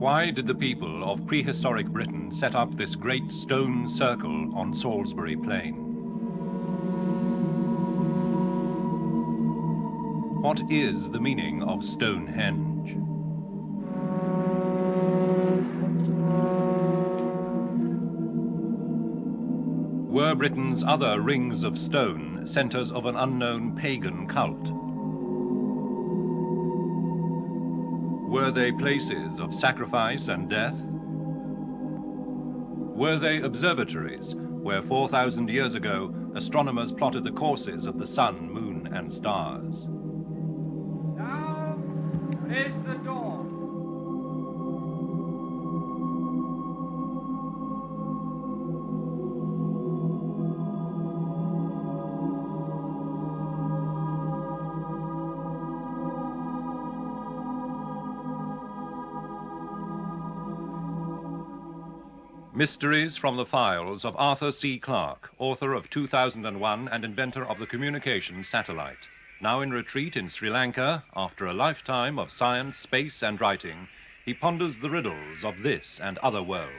Why did the people of prehistoric Britain set up this great stone circle on Salisbury Plain? What is the meaning of Stonehenge? Were Britain's other rings of stone centers of an unknown pagan cult? Were they places of sacrifice and death? Were they observatories where 4,000 years ago astronomers plotted the courses of the sun, moon, and stars? Now is the door. Mysteries from the Files of Arthur C. Clarke, author of 2001 and inventor of the communications satellite. Now in retreat in Sri Lanka, after a lifetime of science, space, and writing, he ponders the riddles of this and other worlds.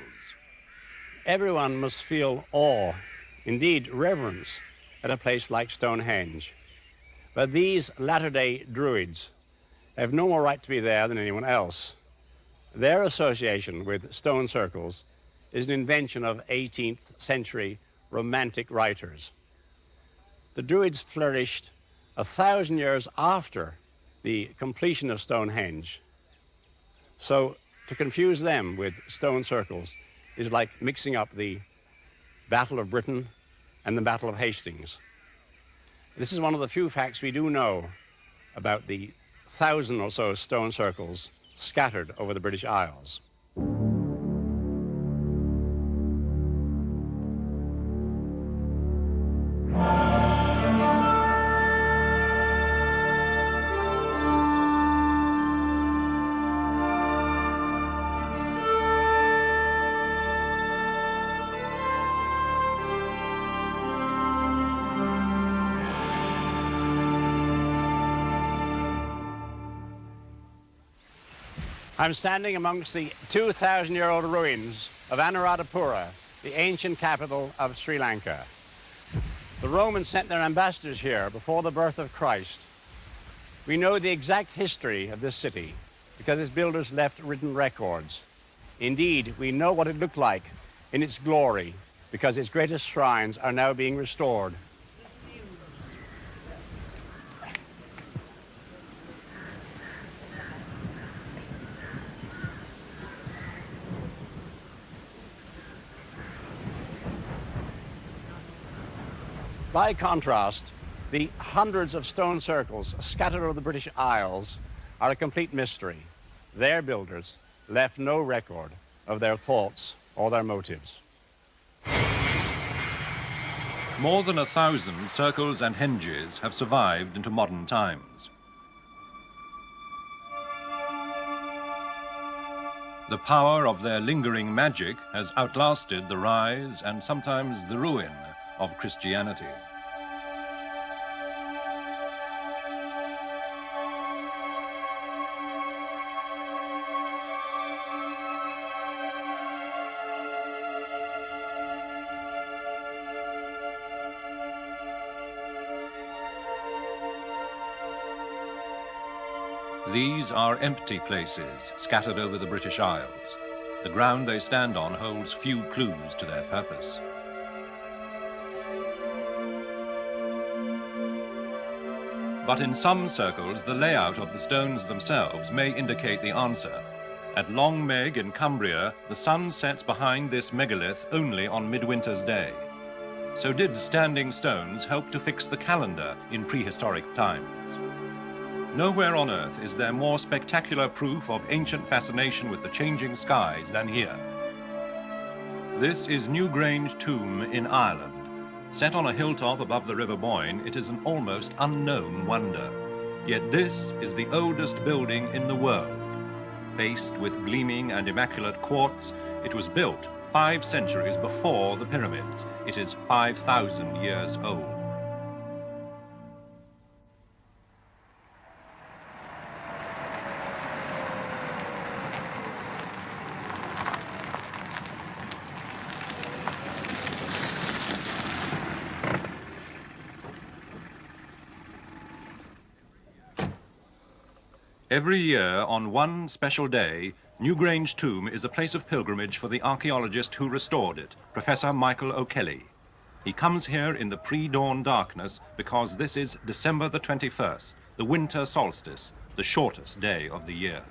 Everyone must feel awe, indeed reverence, at a place like Stonehenge. But these latter-day Druids have no more right to be there than anyone else. Their association with stone circles is an invention of 18th century romantic writers. The Druids flourished 1,000 years after the completion of Stonehenge. So to confuse them with stone circles is like mixing up the Battle of Britain and the Battle of Hastings. This is one of the few facts we do know about the 1,000 or so stone circles scattered over the British Isles. I'm standing amongst the 2,000-year-old ruins of Anuradhapura, the ancient capital of Sri Lanka. The Romans sent their ambassadors here before the birth of Christ. We know the exact history of this city because its builders left written records. Indeed, we know what it looked like in its glory because its greatest shrines are now being restored. By contrast, the hundreds of stone circles scattered over the British Isles are a complete mystery. Their builders left no record of their thoughts or their motives. More than 1,000 circles and henges have survived into modern times. The power of their lingering magic has outlasted the rise and sometimes the ruin of Christianity. These are empty places scattered over the British Isles. The ground they stand on holds few clues to their purpose. But in some circles, the layout of the stones themselves may indicate the answer. At Long Meg in Cumbria, the sun sets behind this megalith only on midwinter's day. So did standing stones help to fix the calendar in prehistoric times? Nowhere on Earth is there more spectacular proof of ancient fascination with the changing skies than here. This is Newgrange tomb in Ireland. Set on a hilltop above the River Boyne, it is an almost unknown wonder. Yet this is the oldest building in the world. Faced with gleaming and immaculate quartz, it was built 5 centuries before the pyramids. It is 5,000 years old. Every year, on one special day, Newgrange tomb is a place of pilgrimage for the archaeologist who restored it, Professor Michael O'Kelly. He comes here in the pre-dawn darkness because this is December the 21st, the winter solstice, the shortest day of the year.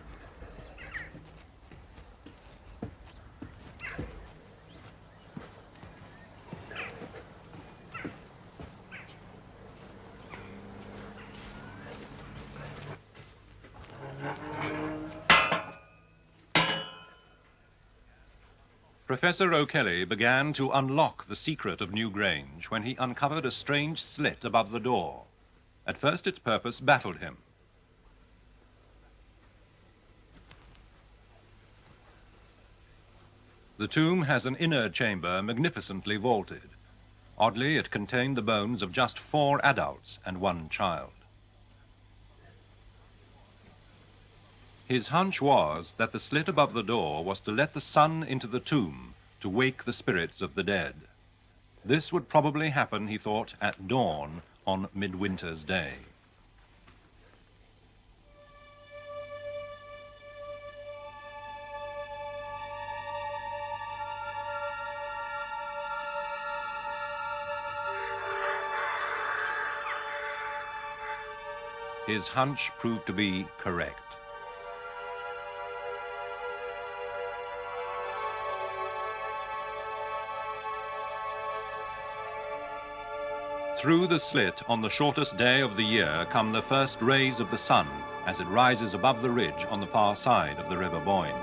Professor O'Kelly began to unlock the secret of Newgrange when he uncovered a strange slit above the door. At first its purpose baffled him. The tomb has an inner chamber magnificently vaulted. Oddly, it contained the bones of just 4 adults and 1 child. His hunch was that the slit above the door was to let the sun into the tomb to wake the spirits of the dead. This would probably happen, he thought, at dawn on Midwinter's Day. His hunch proved to be correct. Through the slit on the shortest day of the year come the first rays of the sun as it rises above the ridge on the far side of the River Boyne.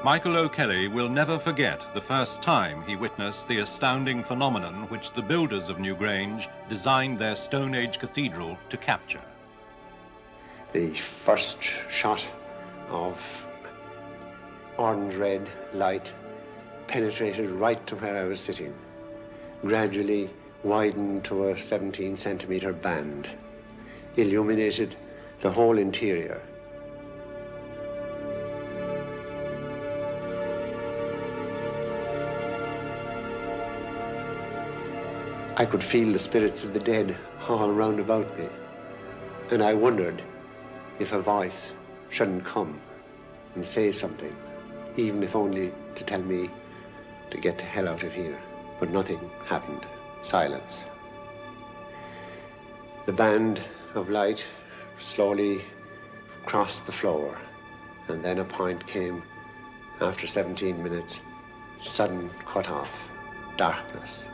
Michael O'Kelly will never forget the first time he witnessed the astounding phenomenon which the builders of Newgrange designed their Stone Age cathedral to capture. The first shot of orange-red light penetrated right to where I was sitting, gradually widened to a 17-centimeter band, illuminated the whole interior. I could feel the spirits of the dead all round about me, and I wondered if a voice shouldn't come and say something, even if only to tell me to get the hell out of here. But nothing happened. Silence. The band of light slowly crossed the floor, and then a point came after 17 minutes, sudden cut-off, darkness.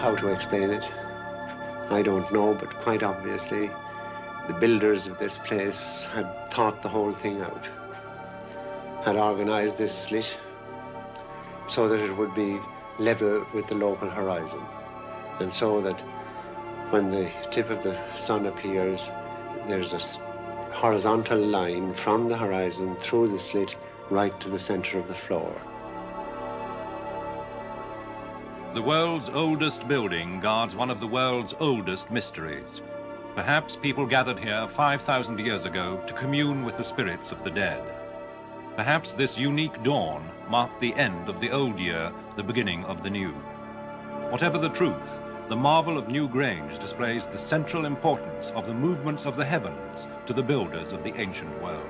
How to explain it, I don't know, but quite obviously, the builders of this place had thought the whole thing out, had organized this slit so that it would be level with the local horizon, and so that when the tip of the sun appears, there's a horizontal line from the horizon through the slit right to the center of the floor. The world's oldest building guards one of the world's oldest mysteries. Perhaps people gathered here 5,000 years ago to commune with the spirits of the dead. Perhaps this unique dawn marked the end of the old year, the beginning of the new. Whatever the truth, the marvel of Newgrange displays the central importance of the movements of the heavens to the builders of the ancient world.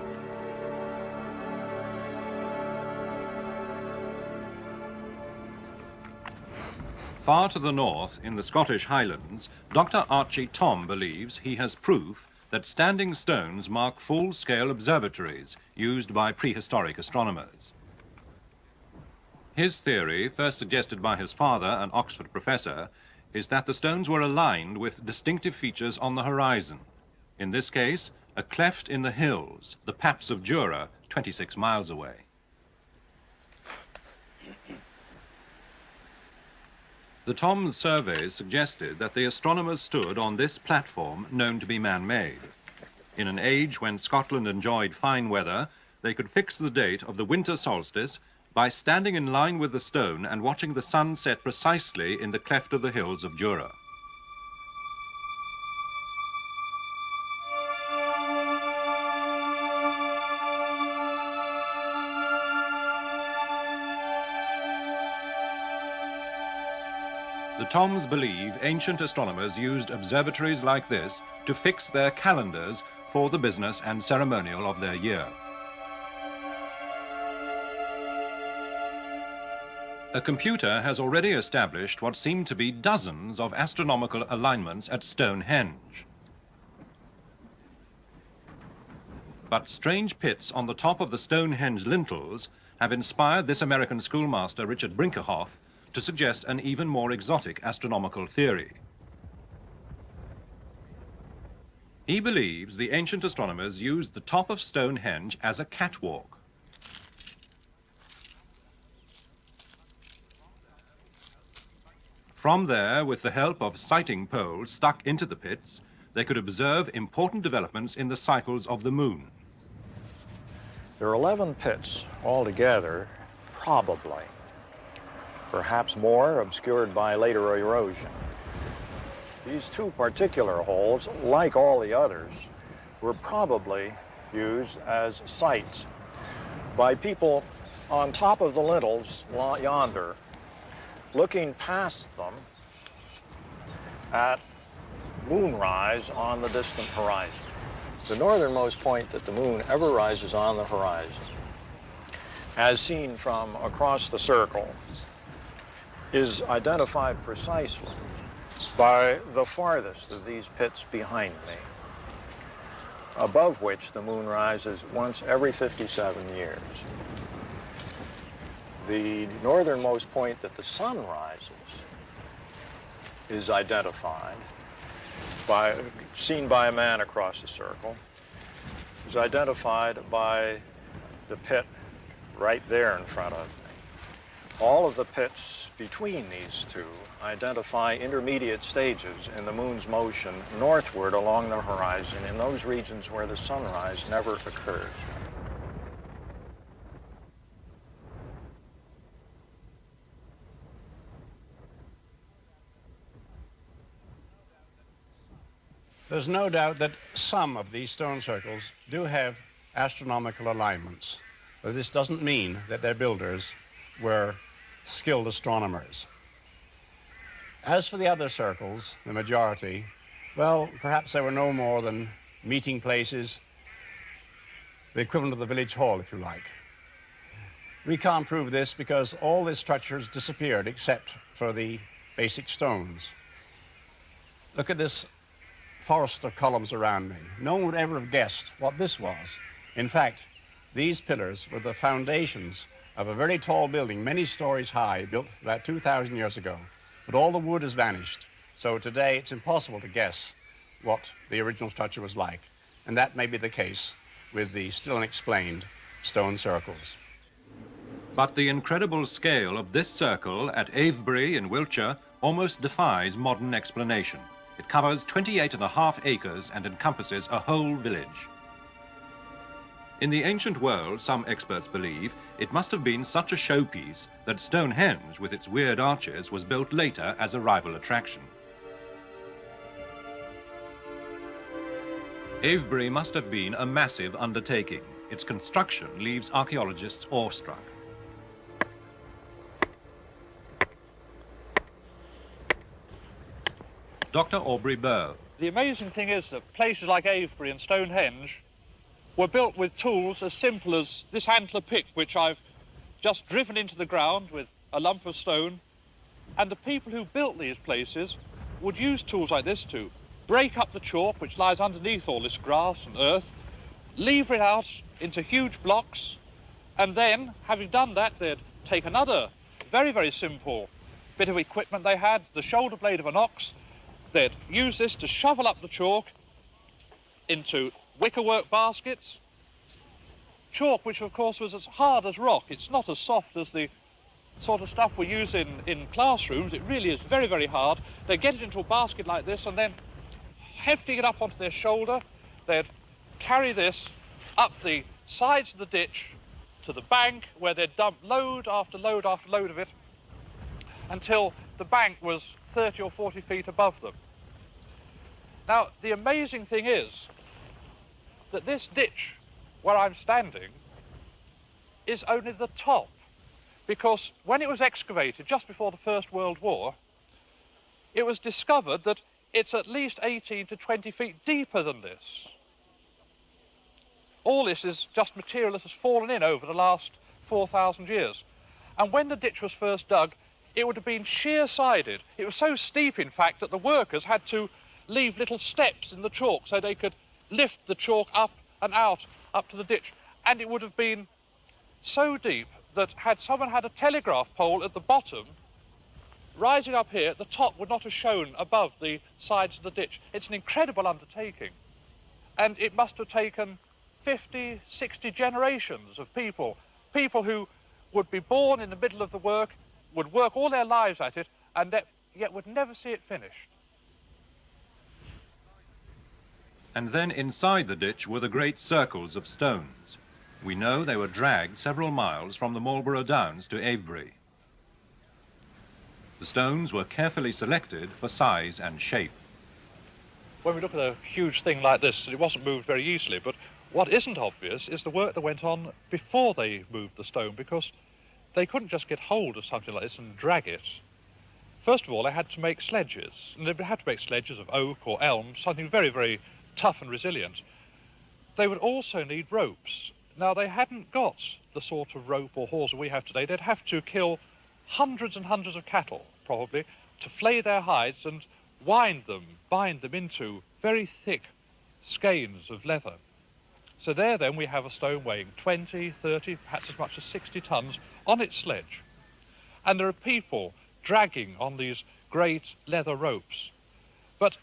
Far to the north, in the Scottish Highlands, Dr. Archie Tom believes he has proof that standing stones mark full-scale observatories used by prehistoric astronomers. His theory, first suggested by his father, an Oxford professor, is that the stones were aligned with distinctive features on the horizon. In this case, a cleft in the hills, the Paps of Jura, 26 miles away. The Tom's surveys suggested that the astronomers stood on this platform known to be man-made. In an age when Scotland enjoyed fine weather, they could fix the date of the winter solstice by standing in line with the stone and watching the sun set precisely in the cleft of the hills of Jura. The Toms believe ancient astronomers used observatories like this to fix their calendars for the business and ceremonial of their year. A computer has already established what seem to be dozens of astronomical alignments at Stonehenge. But strange pits on the top of the Stonehenge lintels have inspired this American schoolmaster, Richard Brinkerhoff, to suggest an even more exotic astronomical theory. He believes the ancient astronomers used the top of Stonehenge as a catwalk. From there, with the help of sighting poles stuck into the pits, they could observe important developments in the cycles of the moon. There are 11 pits altogether, probably. Perhaps more, obscured by later erosion. These two particular holes, like all the others, were probably used as sites by people on top of the lintels yonder, looking past them at moonrise on the distant horizon. The northernmost point that the moon ever rises on the horizon, as seen from across the circle, is identified precisely by the farthest of these pits behind me, above which the moon rises once every 57 years. The northernmost point that the sun rises is identified by, seen by a man across the circle, is identified by the pit right there in front of me. All of the pits between these two identify intermediate stages in the moon's motion northward along the horizon in those regions where the sunrise never occurs. There's no doubt that some of these stone circles do have astronomical alignments, but this doesn't mean that their builders were skilled astronomers. As for the other circles, the majority, well, perhaps they were no more than meeting places, the equivalent of the village hall, if you like. We can't prove this because all this structure has disappeared except for the basic stones. Look at this forest of columns around me. No one would ever have guessed what this was. In fact, these pillars were the foundations of a very tall building, many stories high, built about 2,000 years ago. But all the wood has vanished. So today it's impossible to guess what the original structure was like. And that may be the case with the still unexplained stone circles. But the incredible scale of this circle at Avebury in Wiltshire almost defies modern explanation. It covers 28.5 acres and encompasses a whole village. In the ancient world, some experts believe, it must have been such a showpiece that Stonehenge, with its weird arches, was built later as a rival attraction. Avebury must have been a massive undertaking. Its construction leaves archaeologists awestruck. Dr. Aubrey Burr. The amazing thing is that places like Avebury and Stonehenge were built with tools as simple as this antler pick, which I've just driven into the ground with a lump of stone. And the people who built these places would use tools like this to break up the chalk, which lies underneath all this grass and earth, lever it out into huge blocks, and then, having done that, they'd take another very, very simple bit of equipment they had, the shoulder blade of an ox. They'd use this to shovel up the chalk into wickerwork baskets. Chalk, which of course was as hard as rock. It's not as soft as the sort of stuff we use in classrooms. It really is very, very hard. They get it into a basket like this, and then hefting it up onto their shoulder, they'd carry this up the sides of the ditch to the bank, where they'd dump load after load after load of it until the bank was 30 or 40 feet above them. Now, the amazing thing is that this ditch where I'm standing is only the top, because when it was excavated just before the First World War, it was discovered that it's at least 18 to 20 feet deeper than this. All this is just material that has fallen in over the last 4,000 years. And when the ditch was first dug, it would have been sheer-sided. It was so steep, in fact, that the workers had to leave little steps in the chalk so they could lift the chalk up and out, up to the ditch. And it would have been so deep that had someone had a telegraph pole at the bottom, rising up here, the top would not have shown above the sides of the ditch. It's an incredible undertaking. And it must have taken 50, 60 generations of people who would be born in the middle of the work, would work all their lives at it, and yet would never see it finished. And then inside the ditch were the great circles of stones. We know they were dragged several miles from the Marlborough Downs to Avebury. The stones were carefully selected for size and shape. When we look at a huge thing like this, it wasn't moved very easily, but what isn't obvious is the work that went on before they moved the stone, because they couldn't just get hold of something like this and drag it. First of all, they had to make sledges, and they had to make sledges of oak or elm, something very, very tough and resilient. They would also need ropes. Now, they hadn't got the sort of rope or hawser we have today. They'd have to kill hundreds and hundreds of cattle, probably, to flay their hides and bind them into very thick skeins of leather. So there then we have a stone weighing 20, 30, perhaps as much as 60 tons on its sledge. And there are people dragging on these great leather ropes. But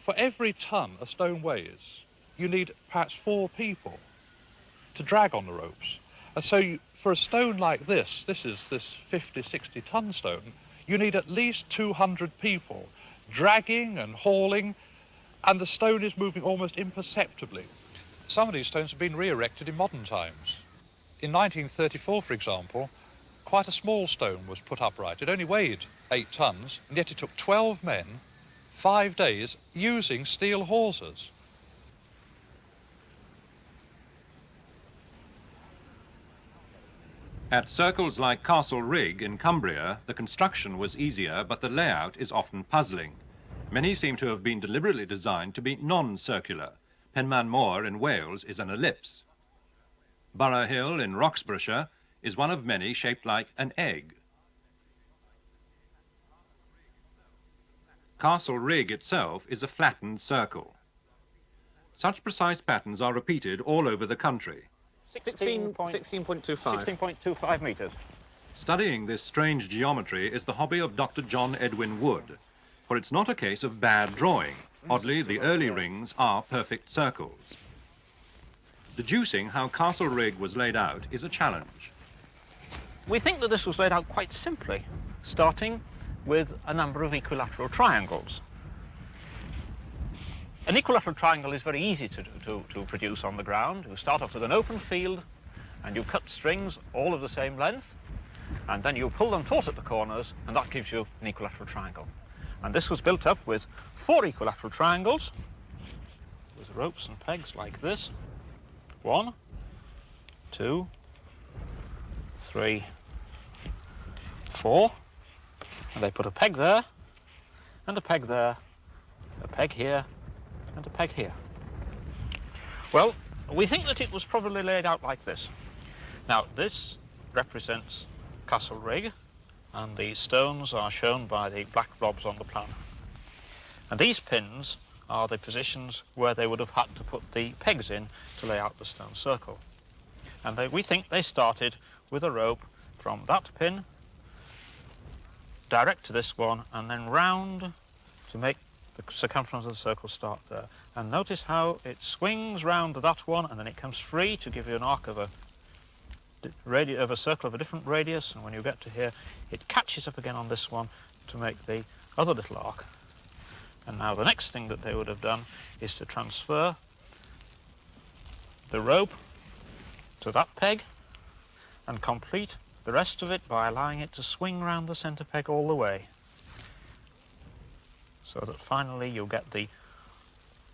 for every ton a stone weighs, you need perhaps 4 people to drag on the ropes. And so for a stone like this is this 50, 60 ton stone, you need at least 200 people dragging and hauling, and the stone is moving almost imperceptibly. Some of these stones have been re-erected in modern times. In 1934, for example, quite a small stone was put upright. It only weighed 8 tons, and yet it took 12 men, 5 days, using steel hawsers. At circles like Castle Rig in Cumbria, the construction was easier, but the layout is often puzzling. Many seem to have been deliberately designed to be non-circular. Penman Moor in Wales is an ellipse. Borough Hill in Roxburghshire is one of many shaped like an egg. Castle Rig itself is a flattened circle. Such precise patterns are repeated all over the country. 16.25 metres. Studying this strange geometry is the hobby of Dr. John Edwin Wood, for it's not a case of bad drawing. Oddly, the early rings are perfect circles. Deducing how Castle Rig was laid out is a challenge. We think that this was laid out quite simply, starting with a number of equilateral triangles. An equilateral triangle is very easy to produce on the ground. You start off with an open field, and you cut strings all of the same length, and then you pull them taut at the corners, and that gives you an equilateral triangle. And this was built up with 4 equilateral triangles, with ropes and pegs like this. 1, 2, 3, 4, and they put a peg there, and a peg there, a peg here, and a peg here. Well, we think that it was probably laid out like this. Now, this represents Castle Rig, and the stones are shown by the black blobs on the plan. And these pins are the positions where they would have had to put the pegs in to lay out the stone circle. And we think they started with a rope from that pin direct to this one, and then round to make the circumference of the circle start there. And notice how it swings round to that one, and then it comes free to give you an arc of a circle of a different radius, and when you get to here, it catches up again on this one to make the other little arc. And now the next thing that they would have done is to transfer the rope to that peg and complete the rest of it by allowing it to swing round the centre peg all the way, so that finally you get the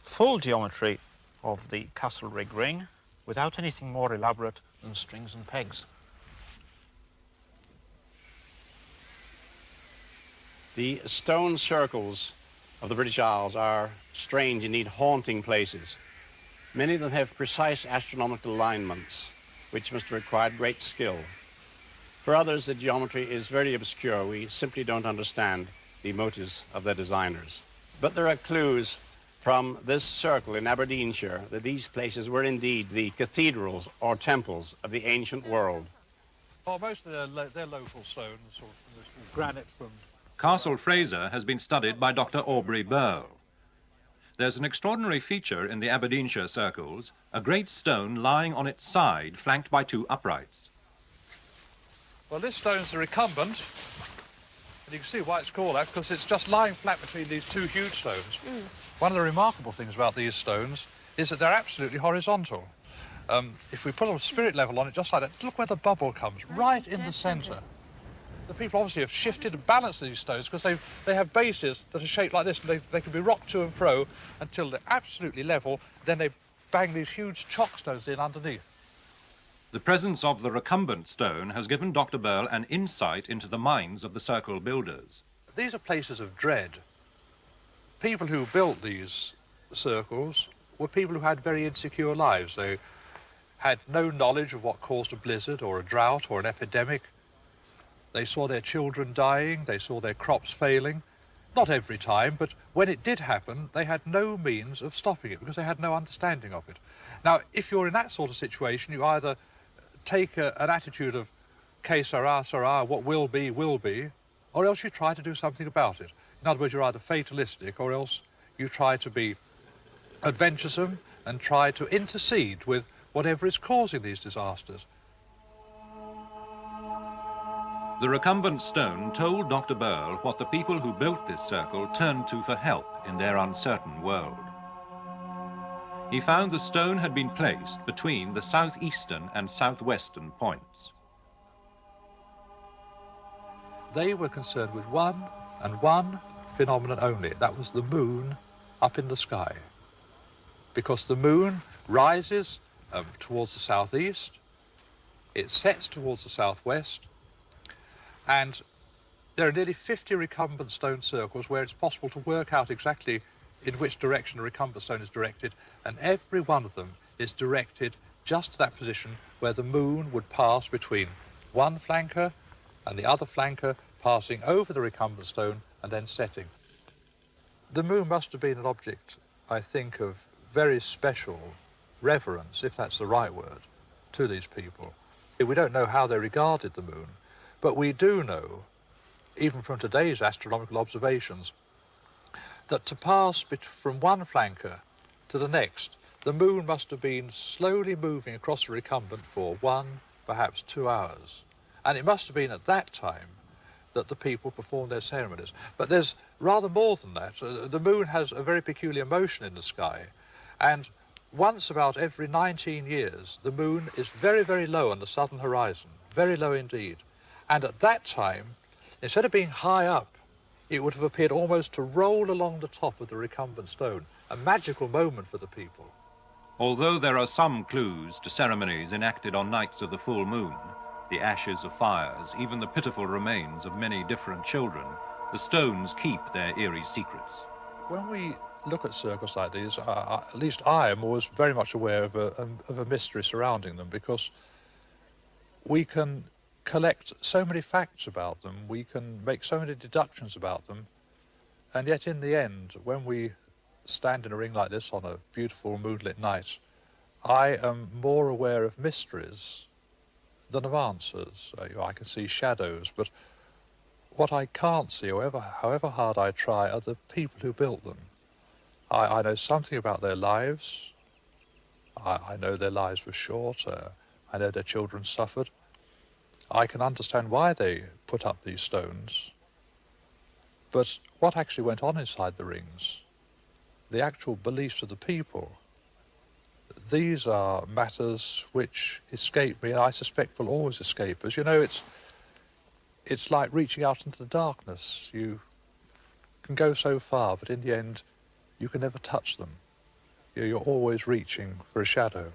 full geometry of the Castle Rig ring without anything more elaborate than strings and pegs. The stone circles of the British Isles are strange, indeed haunting places. Many of them have precise astronomical alignments, which must have required great skill. For others, the geometry is very obscure. We simply don't understand the motives of their designers. But there are clues from this circle in Aberdeenshire that these places were indeed the cathedrals or temples of the ancient world. Well, most of they're local stones, or from granite from... Castle Fraser has been studied by Dr. Aubrey Burl. There's an extraordinary feature in the Aberdeenshire circles, a great stone lying on its side, flanked by two uprights. Well, this stone's the recumbent, and you can see why it's called that, because it's just lying flat between these two huge stones. One of the remarkable things about these stones is that they're absolutely horizontal. If we put a spirit level on it just like that, look where the bubble comes, right in the centre. The people obviously have shifted and balanced these stones because they have bases that are shaped like this, and they can be rocked to and fro until they're absolutely level. Then they bang these huge chock stones in underneath. The presence of the recumbent stone has given Dr. Burl an insight into the minds of the circle builders. These are places of dread. People who built these circles were people who had very insecure lives. They had no knowledge of what caused a blizzard or a drought or an epidemic. They saw their children dying, they saw their crops failing. Not every time, but when it did happen, they had no means of stopping it because they had no understanding of it. Now, if you're in that sort of situation, you either take an attitude of que sera, what will be, or else you try to do something about it. In other words, you're either fatalistic or else you try to be adventuresome and try to intercede with whatever is causing these disasters. The recumbent stone told Dr. Burl what the people who built this circle turned to for help in their uncertain world. He found the stone had been placed between the southeastern and southwestern points. They were concerned with one and one phenomenon only. That was the moon up in the sky. Because the moon rises towards the southeast, it sets towards the southwest, and there are nearly 50 recumbent stone circles where it's possible to work out exactly in which direction a recumbent stone is directed, and every one of them is directed just to that position where the moon would pass between one flanker and the other flanker, passing over the recumbent stone and then setting. The moon must have been an object, I think, of very special reverence, if that's the right word, to these people. We don't know how they regarded the moon, but we do know, even from today's astronomical observations, that to pass from one flanker to the next, the moon must have been slowly moving across the recumbent for 1, perhaps 2 hours. And it must have been at that time that the people performed their ceremonies. But there's rather more than that. The moon has a very peculiar motion in the sky, and once about every 19 years, the moon is very, very low on the southern horizon, very low indeed. And at that time, instead of being high up, it would have appeared almost to roll along the top of the recumbent stone, a magical moment for the people. Although there are some clues to ceremonies enacted on nights of the full moon, the ashes of fires, even the pitiful remains of many different children, the stones keep their eerie secrets. When we look at circles like these, at least I am always very much aware of a mystery surrounding them, because we can collect so many facts about them, we can make so many deductions about them, and yet in the end, when we stand in a ring like this on a beautiful moonlit night, I am more aware of mysteries than of answers. I can see shadows, but what I can't see, however hard I try, are the people who built them. I know something about their lives. I know their lives were short. I know their children suffered. I can understand why they put up these stones. But what actually went on inside the rings, the actual beliefs of the people, these are matters which escape me, and I suspect will always escape us. You know, it's like reaching out into the darkness. You can go so far, but in the end, you can never touch them. You're always reaching for a shadow.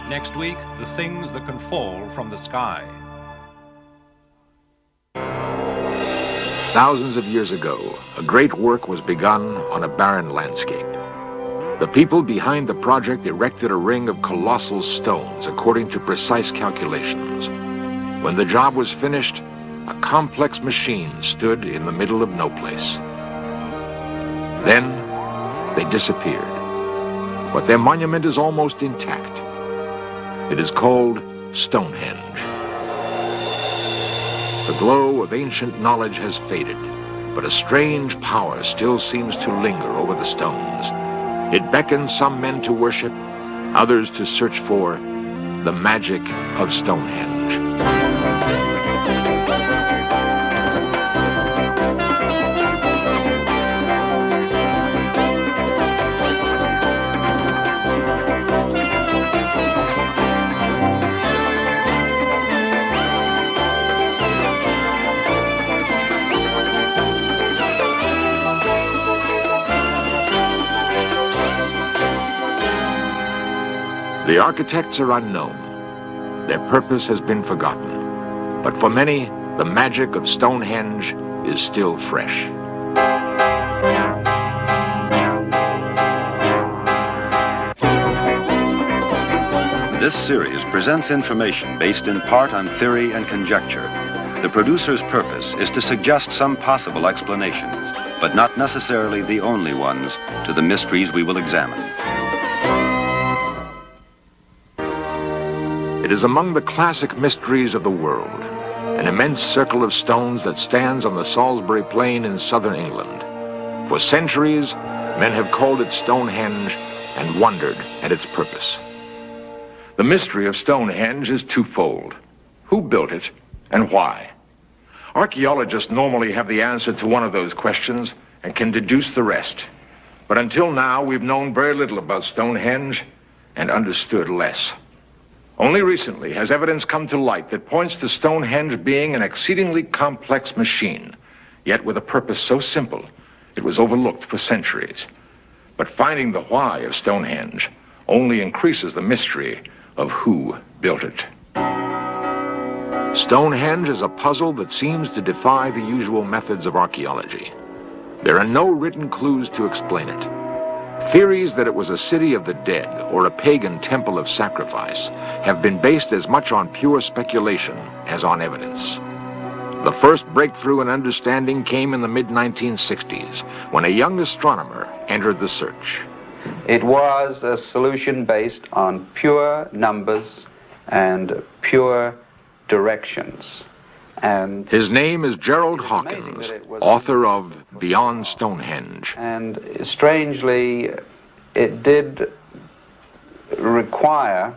Next week, the things that can fall from the sky. Thousands of years ago, a great work was begun on a barren landscape. The people behind the project erected a ring of colossal stones according to precise calculations. When the job was finished, a complex machine stood in the middle of no place. Then they disappeared, but their monument is almost intact. It is called Stonehenge. The glow of ancient knowledge has faded, but a strange power still seems to linger over the stones. It beckons some men to worship, others to search for the magic of Stonehenge. The architects are unknown. Their purpose has been forgotten. But for many, the magic of Stonehenge is still fresh. This series presents information based in part on theory and conjecture. The producer's purpose is to suggest some possible explanations, but not necessarily the only ones, to the mysteries we will examine. It is among the classic mysteries of the world, an immense circle of stones that stands on the Salisbury Plain in southern England. For centuries, men have called it Stonehenge and wondered at its purpose. The mystery of Stonehenge is twofold. Who built it and why? Archaeologists normally have the answer to one of those questions and can deduce the rest. But until now, we've known very little about Stonehenge and understood less. Only recently has evidence come to light that points to Stonehenge being an exceedingly complex machine, yet with a purpose so simple, it was overlooked for centuries. But finding the why of Stonehenge only increases the mystery of who built it. Stonehenge is a puzzle that seems to defy the usual methods of archaeology. There are no written clues to explain it. Theories that it was a city of the dead or a pagan temple of sacrifice have been based as much on pure speculation as on evidence. The first breakthrough in understanding came in the mid-1960s when a young astronomer entered the search. It was a solution based on pure numbers and pure directions. And his name is Gerald Hawkins, author of Beyond Stonehenge. And strangely, it did require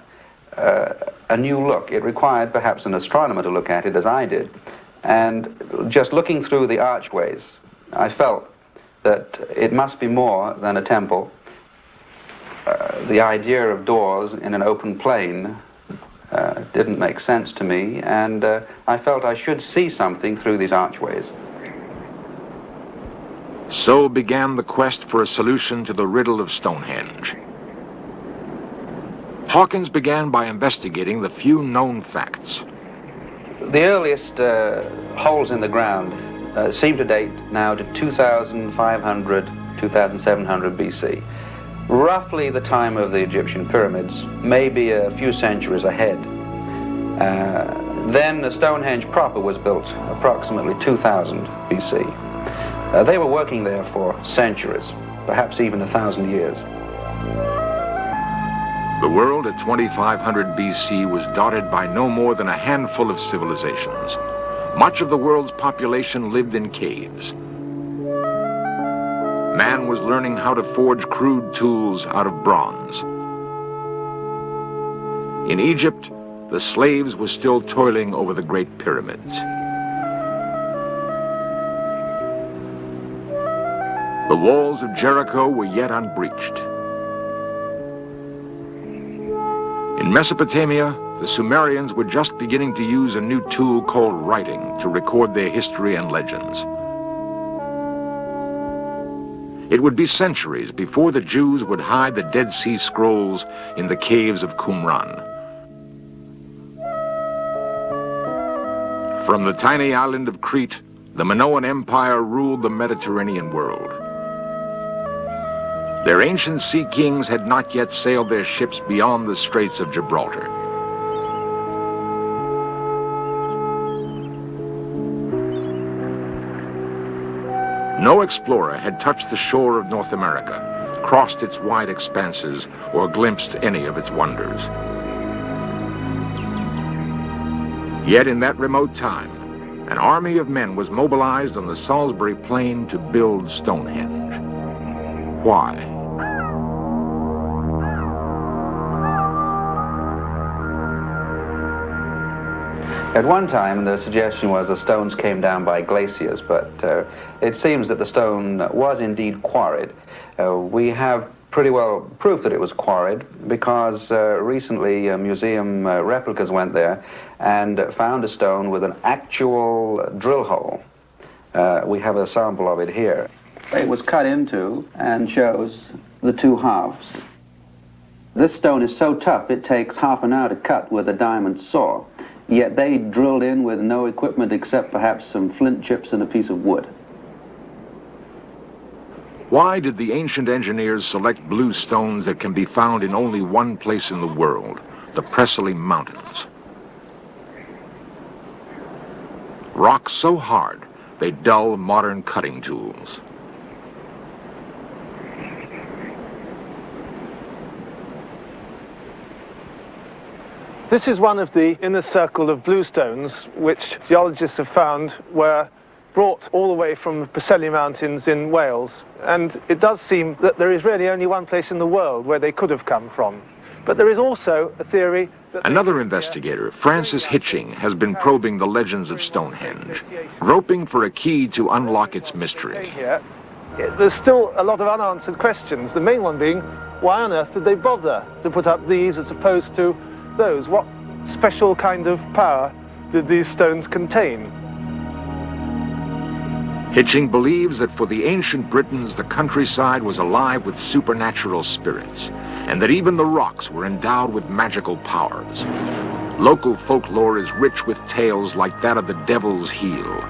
a new look. It required perhaps an astronomer to look at it as I did. And just looking through the archways, I felt that it must be more than a temple. The idea of doors in an open plain didn't make sense to me, and I felt I should see something through these archways. So began the quest for a solution to the riddle of Stonehenge. Hawkins began by investigating the few known facts. The earliest holes in the ground seem to date now to 2,500, 2,700 BC. Roughly the time of the Egyptian pyramids, maybe a few centuries ahead. Then Stonehenge proper was built approximately 2000 BC. They were working there for centuries, perhaps even 1,000 years. The world at 2500 BC was dotted by no more than a handful of civilizations. Much of the world's population lived in caves. Man was learning how to forge crude tools out of bronze. In Egypt, the slaves were still toiling over the Great Pyramids. The walls of Jericho were yet unbreached. In Mesopotamia, the Sumerians were just beginning to use a new tool called writing to record their history and legends. It would be centuries before the Jews would hide the Dead Sea Scrolls in the caves of Qumran, From the tiny island of Crete, the Minoan Empire ruled the Mediterranean world. Their ancient sea kings had not yet sailed their ships beyond the Straits of Gibraltar. No explorer had touched the shore of North America, crossed its wide expanses, or glimpsed any of its wonders. Yet in that remote time, an army of men was mobilized on the Salisbury Plain to build Stonehenge. Why? At one time, the suggestion was the stones came down by glaciers, but it seems that the stone was indeed quarried. We have pretty well proof that it was quarried because recently museum replicas went there and found a stone with an actual drill hole. We have a sample of it here. It was cut into and shows the two halves. This stone is so tough it takes half an hour to cut with a diamond saw. Yet they drilled in with no equipment except perhaps some flint chips and a piece of wood. Why did the ancient engineers select blue stones that can be found in only one place in the world, the Preseli Mountains? Rocks so hard, they dull modern cutting tools. This is one of the inner circle of blue stones which geologists have found were brought all the way from the Preseli Mountains in Wales. And it does seem that there is really only one place in the world where they could have come from. But there is also a theory that... Another investigator, Francis Hitching, has been probing the legends of Stonehenge, groping for a key to unlock its mystery. There's still a lot of unanswered questions, the main one being, why on earth did they bother to put up these as opposed to those? What special kind of power did these stones contain? Hitching believes that for the ancient Britons, the countryside was alive with supernatural spirits, and that even the rocks were endowed with magical powers. Local folklore is rich with tales like that of the Devil's Heel.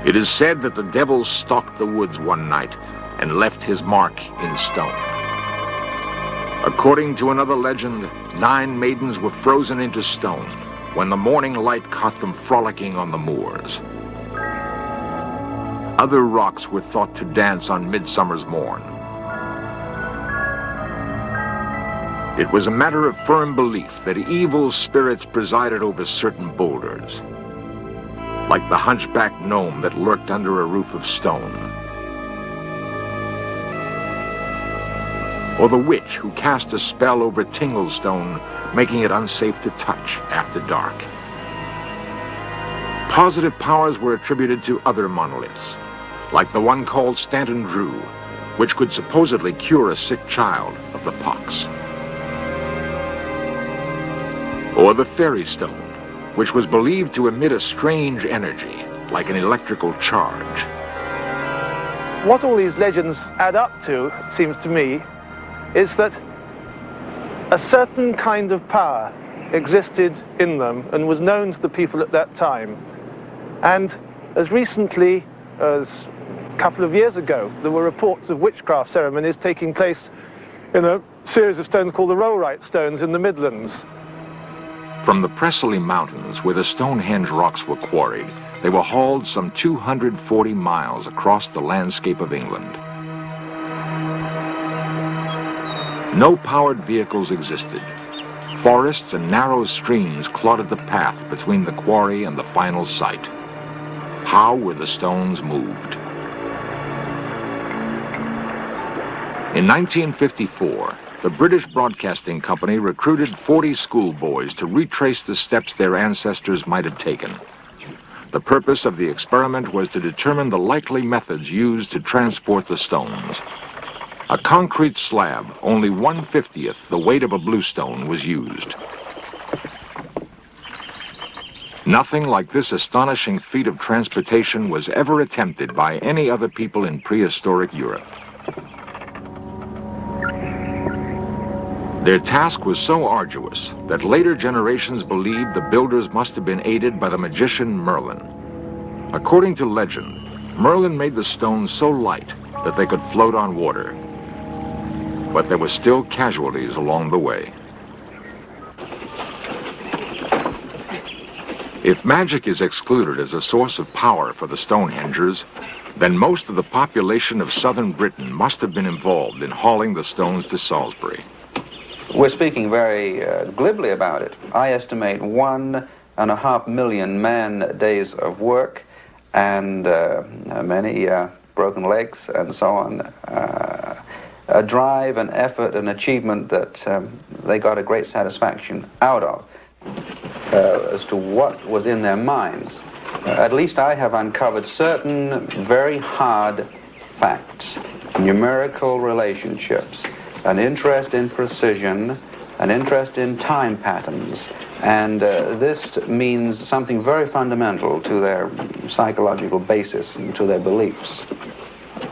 It is said that the devil stalked the woods one night and left his mark in stone. According to another legend, 9 maidens were frozen into stone when the morning light caught them frolicking on the moors. Other rocks were thought to dance on midsummer's morn. It was a matter of firm belief that evil spirits presided over certain boulders, like the hunchbacked gnome that lurked under a roof of stone, or the witch who cast a spell over Tinglestone, making it unsafe to touch after dark. Positive powers were attributed to other monoliths, like the one called Stanton Drew, which could supposedly cure a sick child of the pox. Or the Fairy Stone, which was believed to emit a strange energy, like an electrical charge. What all these legends add up to, it seems to me, is that a certain kind of power existed in them and was known to the people at that time. And as recently as a couple of years ago, there were reports of witchcraft ceremonies taking place in a series of stones called the Rollright Stones in the Midlands. From the Preseli Mountains, where the Stonehenge rocks were quarried, they were hauled some 240 miles across the landscape of England. No powered vehicles existed. Forests and narrow streams clotted the path between the quarry and the final site. How were the stones moved? In 1954, the British Broadcasting Company recruited 40 schoolboys to retrace the steps their ancestors might have taken. The purpose of the experiment was to determine the likely methods used to transport the stones. A concrete slab, only 1/50th the weight of a bluestone, was used. Nothing like this astonishing feat of transportation was ever attempted by any other people in prehistoric Europe. Their task was so arduous that later generations believed the builders must have been aided by the magician Merlin. According to legend, Merlin made the stones so light that they could float on water. But there were still casualties along the way. If magic is excluded as a source of power for the Stonehengers, then most of the population of southern Britain must have been involved in hauling the stones to Salisbury. We're speaking very glibly about it. I estimate 1.5 million man-days of work and many broken legs and so on. A drive, an effort, an achievement that they got a great satisfaction out of. As to what was in their minds, at least I have uncovered certain very hard facts, numerical relationships, an interest in precision, an interest in time patterns, and this means something very fundamental to their psychological basis and to their beliefs.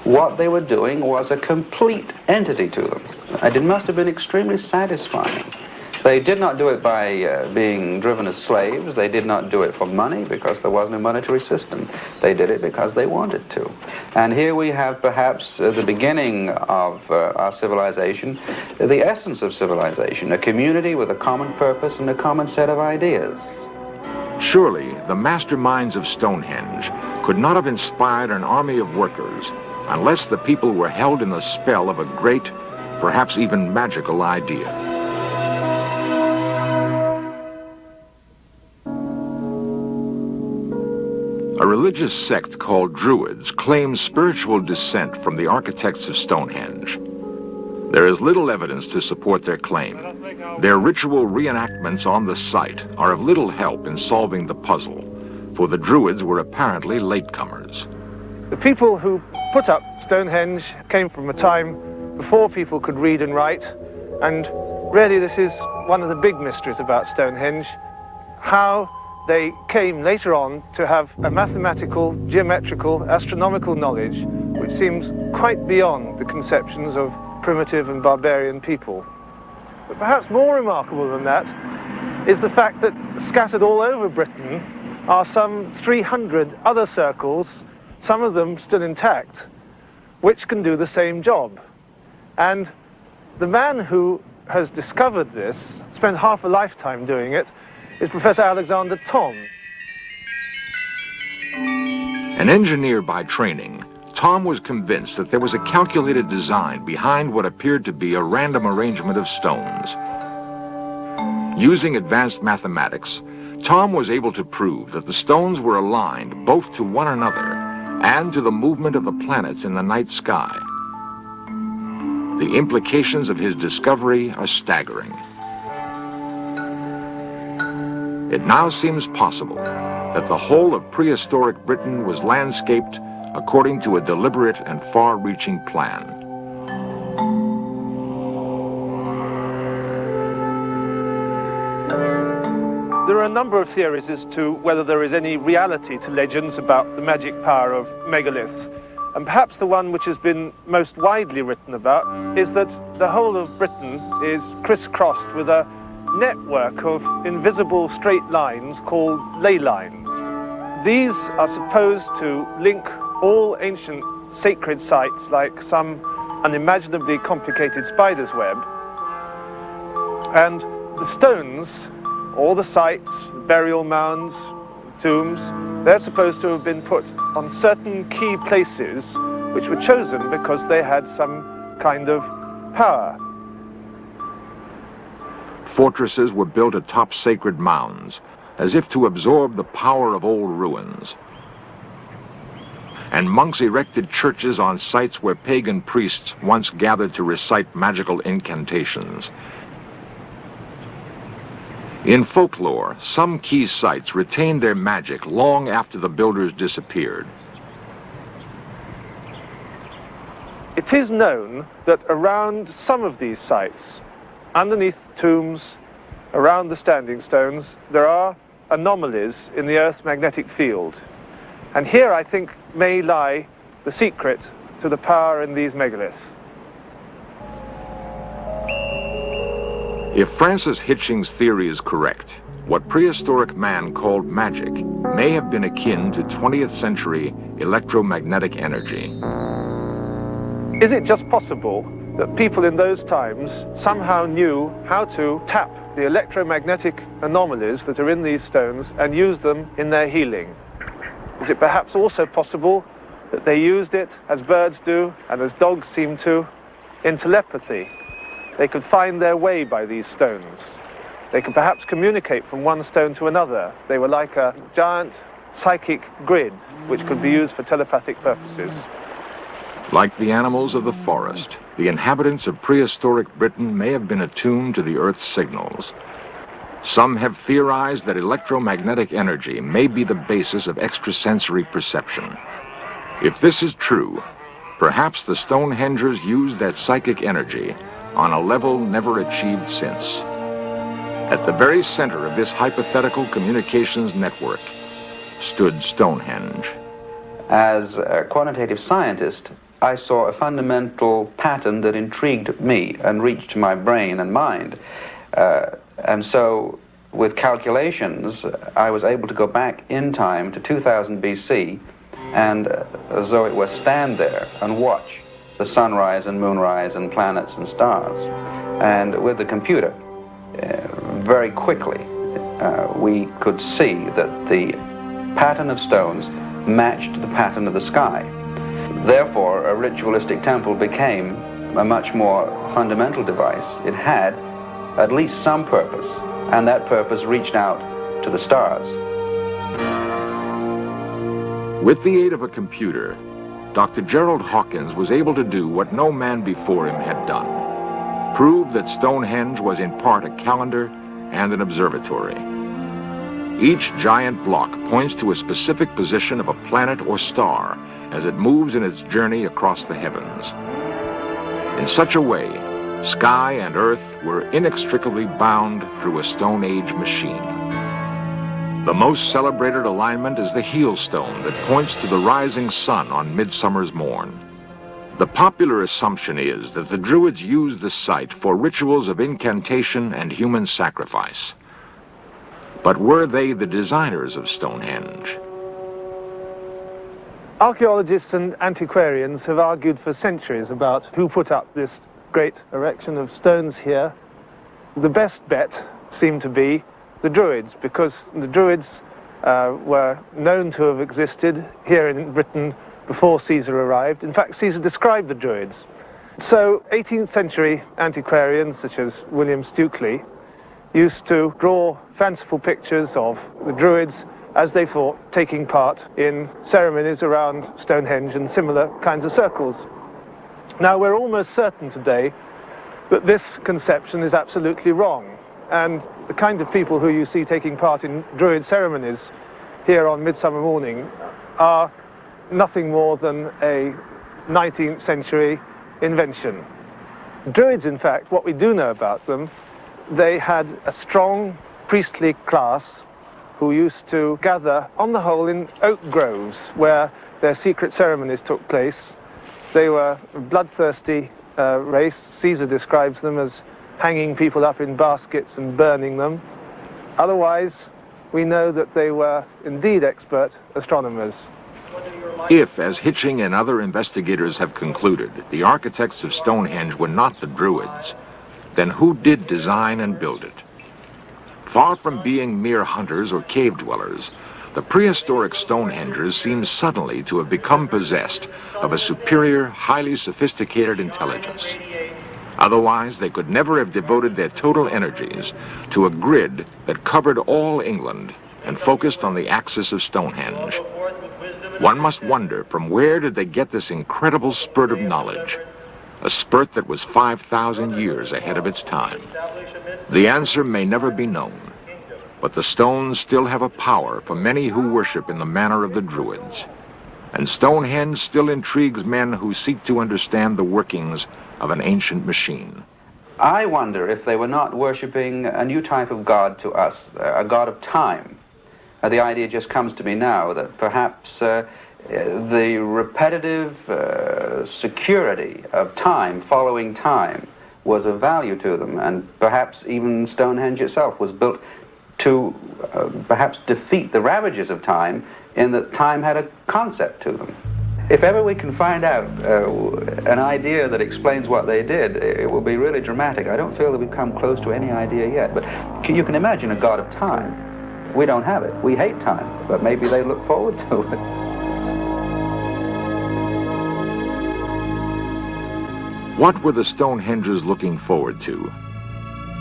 What they were doing was a complete entity to them, and it must have been extremely satisfying. They did not do it by being driven as slaves. They did not do it for money because there wasn't a monetary system. They did it because they wanted to. And here we have perhaps the beginning of our civilization, the essence of civilization, a community with a common purpose and a common set of ideas. Surely, the masterminds of Stonehenge could not have inspired an army of workers unless the people were held in the spell of a great, perhaps even magical idea. A religious sect called Druids claims spiritual descent from the architects of Stonehenge. There is little evidence to support their claim. Their ritual reenactments on the site are of little help in solving the puzzle, for the Druids were apparently latecomers. The people who put up Stonehenge came from a time before people could read and write, and really this is one of the big mysteries about Stonehenge, how they came later on to have a mathematical, geometrical, astronomical knowledge which seems quite beyond the conceptions of primitive and barbarian people. But perhaps more remarkable than that is the fact that scattered all over Britain are some 300 other circles, some of them still intact, which can do the same job. And the man who has discovered this, spent half a lifetime doing it, is Professor Alexander Thom. An engineer by training, Thom was convinced that there was a calculated design behind what appeared to be a random arrangement of stones. Using advanced mathematics, Thom was able to prove that the stones were aligned both to one another and to the movement of the planets in the night sky. The implications of his discovery are staggering. It now seems possible that the whole of prehistoric Britain was landscaped according to a deliberate and far-reaching plan. There are a number of theories as to whether there is any reality to legends about the magic power of megaliths. And perhaps the one which has been most widely written about is that the whole of Britain is crisscrossed with a network of invisible straight lines called ley lines. These are supposed to link all ancient sacred sites like some unimaginably complicated spider's web. And the stones, all the sites, burial mounds, tombs, they're supposed to have been put on certain key places which were chosen because they had some kind of power. Fortresses were built atop sacred mounds, as if to absorb the power of old ruins. And monks erected churches on sites where pagan priests once gathered to recite magical incantations. In folklore, some key sites retained their magic long after the builders disappeared. It is known that around some of these sites, underneath tombs, around the standing stones, there are anomalies in the Earth's magnetic field. And here, I think, may lie the secret to the power in these megaliths. If Francis Hitching's theory is correct, what prehistoric man called magic may have been akin to 20th century electromagnetic energy. Is it just possible that people in those times somehow knew how to tap the electromagnetic anomalies that are in these stones and use them in their healing? Is it perhaps also possible that they used it, as birds do and as dogs seem to, in telepathy? They could find their way by these stones. They could perhaps communicate from one stone to another. They were like a giant psychic grid which could be used for telepathic purposes. Like the animals of the forest, the inhabitants of prehistoric Britain may have been attuned to the Earth's signals. Some have theorized that electromagnetic energy may be the basis of extrasensory perception. If this is true, perhaps the Stonehengers used that psychic energy on a level never achieved since. At the very center of this hypothetical communications network stood Stonehenge. As a quantitative scientist, I saw a fundamental pattern that intrigued me and reached my brain and mind. And so, with calculations, I was able to go back in time to 2000 BC and, as though it were, stand there and watch the sunrise and moonrise and planets and stars. And with the computer, very quickly, we could see that the pattern of stones matched the pattern of the sky. Therefore, a ritualistic temple became a much more fundamental device. It had at least some purpose, and that purpose reached out to the stars. With the aid of a computer, Dr. Gerald Hawkins was able to do what no man before him had done: prove that Stonehenge was in part a calendar and an observatory. Each giant block points to a specific position of a planet or star as it moves in its journey across the heavens. In such a way, sky and earth were inextricably bound through a Stone Age machine. The most celebrated alignment is the heel stone that points to the rising sun on midsummer's morn. The popular assumption is that the Druids used the site for rituals of incantation and human sacrifice. But were they the designers of Stonehenge? Archaeologists and antiquarians have argued for centuries about who put up this great erection of stones here. The best bet seemed to be the Druids, because the Druids were known to have existed here in Britain before Caesar arrived. In fact, Caesar described the Druids. So 18th century antiquarians such as William Stukely used to draw fanciful pictures of the Druids as they thought taking part in ceremonies around Stonehenge and similar kinds of circles. Now, we're almost certain today that this conception is absolutely wrong, and the kind of people who you see taking part in Druid ceremonies here on Midsummer Morning are nothing more than a 19th century invention. Druids, in fact, what we do know about them, they had a strong priestly class who used to gather, on the whole, in oak groves where their secret ceremonies took place. They were a bloodthirsty race. Caesar describes them as hanging people up in baskets and burning them. Otherwise, we know that they were indeed expert astronomers. If, as Hitching and other investigators have concluded, the architects of Stonehenge were not the Druids, then who did design and build it? Far from being mere hunters or cave dwellers, the prehistoric Stonehengers seem suddenly to have become possessed of a superior, highly sophisticated intelligence. Otherwise, they could never have devoted their total energies to a grid that covered all England and focused on the axis of Stonehenge. One must wonder, from where did they get this incredible spurt of knowledge? A spurt that was 5,000 years ahead of its time. The answer may never be known, but the stones still have a power for many who worship in the manner of the Druids. And Stonehenge still intrigues men who seek to understand the workings of an ancient machine. I wonder if they were not worshipping a new type of god to us, a god of time. The idea just comes to me now that perhaps the repetitive security of time, following time, was of value to them, and perhaps even Stonehenge itself was built to perhaps defeat the ravages of time, in that time had a concept to them. If ever we can find out an idea that explains what they did, it will be really dramatic. I don't feel that we've come close to any idea yet, but you can imagine a god of time. We don't have it. We hate time, but maybe they look forward to it. What were the Stonehengers looking forward to?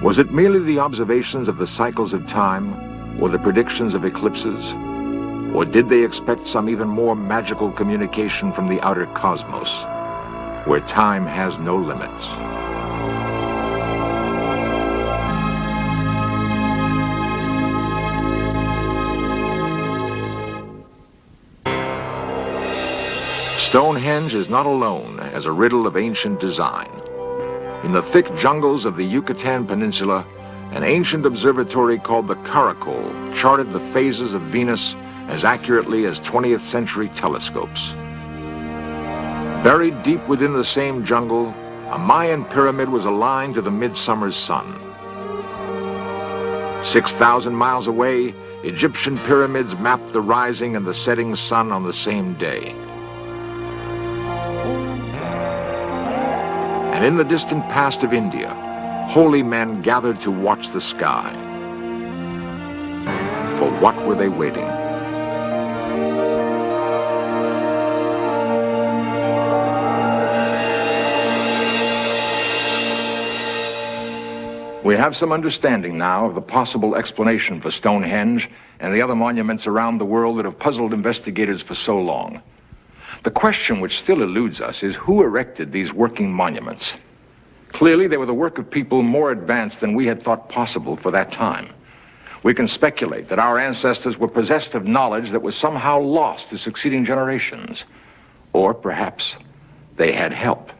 Was it merely the observations of the cycles of time, or the predictions of eclipses? Or did they expect some even more magical communication from the outer cosmos, where time has no limits? Stonehenge is not alone as a riddle of ancient design. In the thick jungles of the Yucatan Peninsula, an ancient observatory called the Caracal charted the phases of Venus as accurately as 20th century telescopes. Buried deep within the same jungle, a Mayan pyramid was aligned to the midsummer's sun. 6,000 miles away, Egyptian pyramids mapped the rising and the setting sun on the same day. And in the distant past of India, holy men gathered to watch the sky. For what were they waiting? We have some understanding now of the possible explanation for Stonehenge and the other monuments around the world that have puzzled investigators for so long. The question which still eludes us is who erected these working monuments? Clearly, they were the work of people more advanced than we had thought possible for that time. We can speculate that our ancestors were possessed of knowledge that was somehow lost to succeeding generations. Or perhaps they had help.